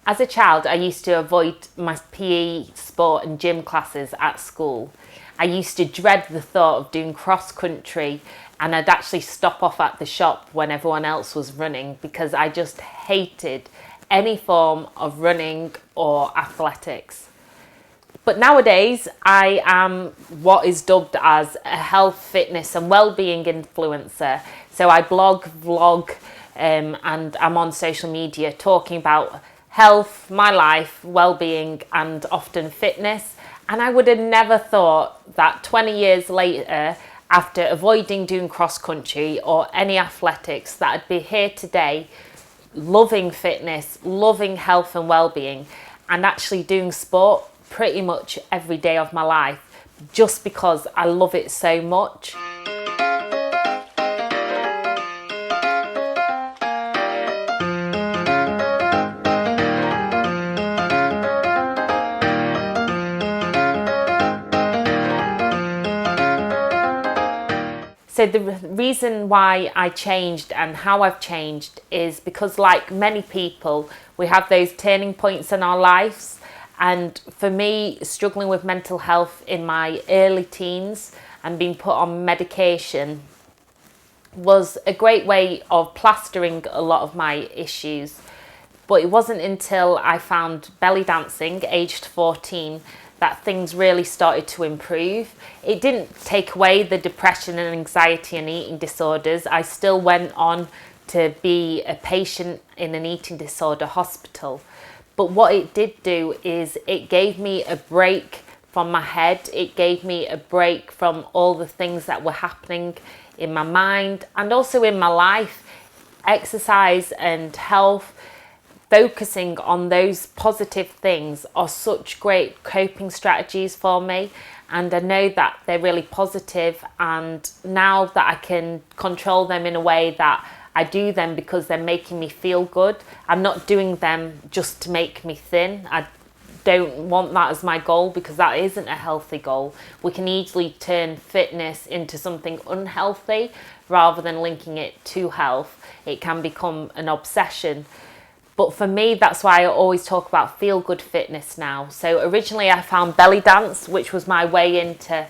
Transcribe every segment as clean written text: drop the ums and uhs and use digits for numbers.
As a child, I used to avoid my PE, sport and gym classes at school. I used to dread the thought of doing cross country, and I'd actually stop off at the shop when everyone else was running because I just hated any form of running or athletics. But nowadays, I am what is dubbed as a health, fitness and well-being influencer. So I blog, vlog, and I'm on social media talking about health, my life, well-being and often fitness. And I would have never thought that 20 years later, after avoiding doing cross-country or any athletics, that I'd be here today loving fitness, loving health and well-being, and actually doing sport pretty much every day of my life just because I love it so much. So the reason why I changed and how I've changed is because, like many people, we have those turning points in our lives. And for me, struggling with mental health in my early teens and being put on medication was a great way of plastering a lot of my issues. But it wasn't until I found belly dancing, aged 14, that things really started to improve. It didn't take away the depression and anxiety and eating disorders. I still went on to be a patient in an eating disorder hospital. But what it did do is it gave me a break from my head. It gave me a break from all the things that were happening in my mind and also in my life. Exercise and health, focusing on those positive things are such great coping strategies for me. And I know that they're really positive. And now that I can control them in a way that I do them because they're making me feel good. I'm not doing them just to make me thin. I don't want that as my goal because that isn't a healthy goal. We can easily turn fitness into something unhealthy rather than linking it to health. It can become an obsession. But for me, that's why I always talk about feel-good fitness now. So originally I found belly dance, which was my way into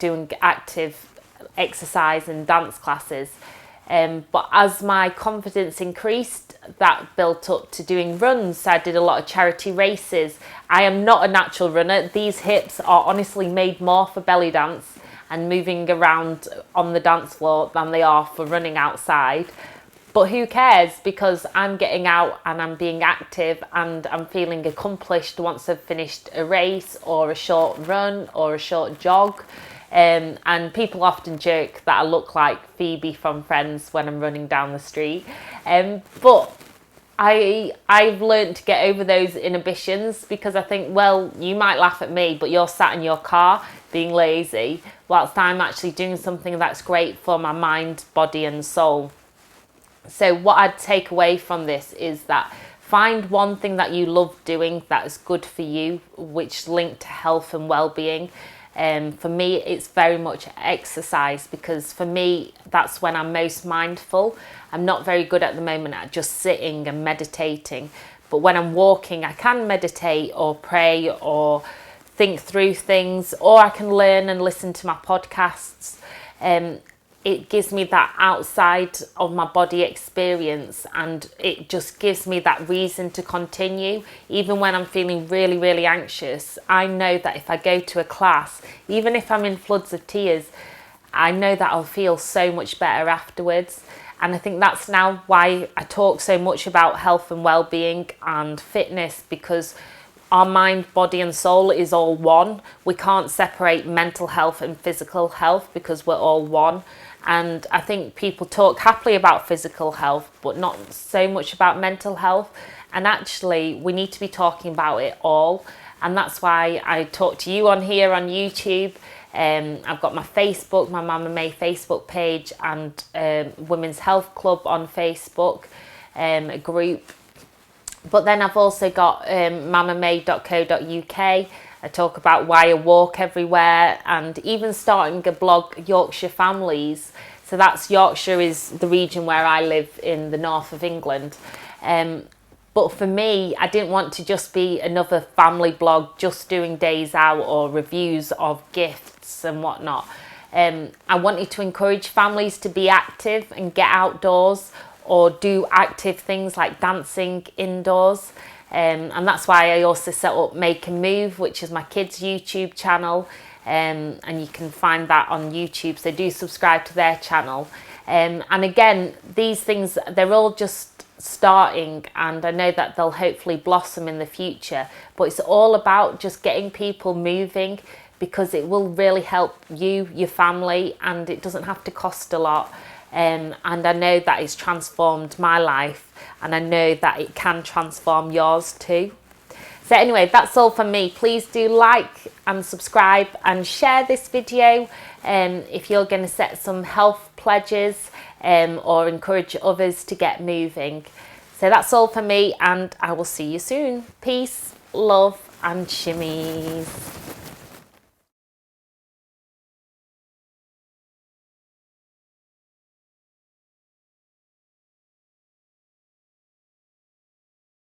doing active exercise and dance classes. But as my confidence increased, that built up to doing runs. So I did a lot of charity races. I am not a natural runner. These hips are honestly made more for belly dance and moving around on the dance floor than they are for running outside. But who cares, because I'm getting out and I'm being active and I'm feeling accomplished once I've finished a race or a short run or a short jog. And people often joke that I look like Phoebe from Friends when I'm running down the street. But I've learned to get over those inhibitions because I think, well, you might laugh at me, but you're sat in your car being lazy whilst I'm actually doing something that's great for my mind, body and soul. So what I'd take away from this is that find one thing that you love doing that is good for you, which linked to health and well-being. For me, it's very much exercise because for me, that's when I'm most mindful. I'm not very good at the moment at just sitting and meditating. But when I'm walking, I can meditate or pray or think through things, or I can learn and listen to my podcasts. It gives me that outside of my body experience and it just gives me that reason to continue. Even when I'm feeling really, really anxious, I know that if I go to a class, even if I'm in floods of tears, I know that I'll feel so much better afterwards. And I think that's now why I talk so much about health and well-being and fitness, because our mind, body and soul is all one. We can't separate mental health and physical health because we're all one. And I think people talk happily about physical health, but not so much about mental health. And actually, we need to be talking about it all. And that's why I talk to you on here on YouTube. I've got my Facebook, my Mama May Facebook page, and Women's Health Club on Facebook, a group. But then I've also got mamamay.co.uk. I talk about why I walk everywhere, and even starting a blog, Yorkshire Families. So that's Yorkshire is the region where I live in the north of England. But for me, I didn't want to just be another family blog just doing days out or reviews of gifts and whatnot. I wanted to encourage families to be active and get outdoors or do active things like dancing indoors. And that's why I also set up Make and Move, which is my kids' YouTube channel. And you can find that on YouTube, so do subscribe to their channel. And again, these things, they're all just starting, and I know that they'll hopefully blossom in the future, but it's all about just getting people moving, because it will really help you, your family, and it doesn't have to cost a lot. And I know that it's transformed my life, and I know that it can transform yours too. So anyway, that's all from me. Please do like and subscribe and share this video if you're going to set some health pledges or encourage others to get moving. So that's all for me, and I will see you soon. Peace, love and shimmies.